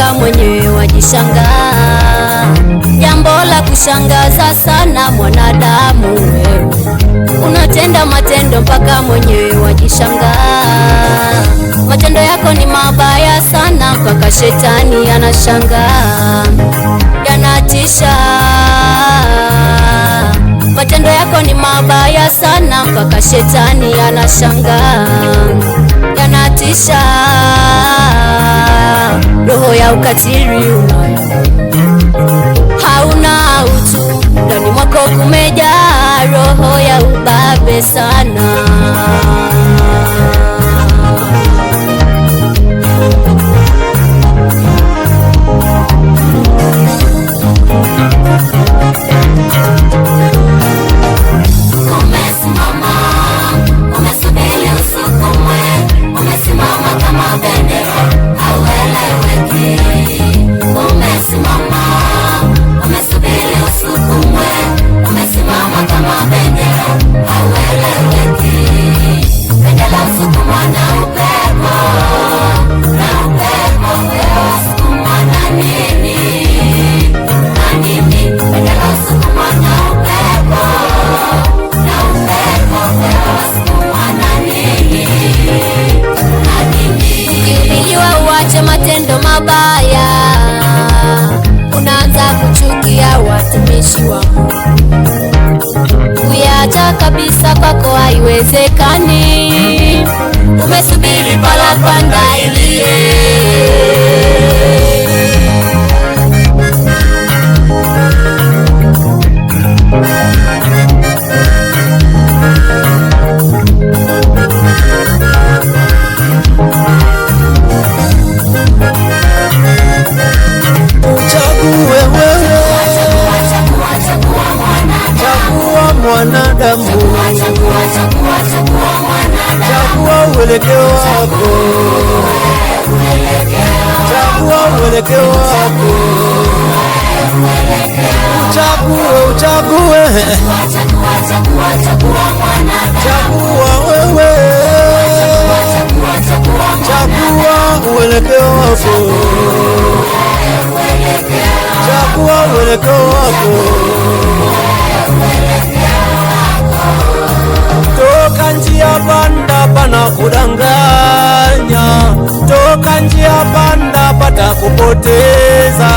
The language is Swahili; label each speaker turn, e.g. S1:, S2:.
S1: mpaka mwenyewe wajishangaa. Jambo la kushangaza sana, mwanadamu wewe unatenda matendo mpaka mwenyewe wajishangaa. Matendo yako ni mabaya sana mpaka shetani anashangaa, yanatisha. Matendo yako ni mabaya sana mpaka shetani anashangaa, yanatisha. Roho ya ukatili unayo, hauna utu, ndani mwako kumejaa roho ya ubabe sana. Matendo mabaya, unaanza kuchukia watumishi wako, kuyacha kabisa kwako haiwezekani. Umesubiri parapanda ilie,
S2: mwanadamu, chagua uelekeo wako, chagua uelekeo wako, uchague chagua wewe, chagua uelekeo wako, chagua uelekeo wako. Toka njia panda pana kudanganya, toka njia panda pata kupoteza.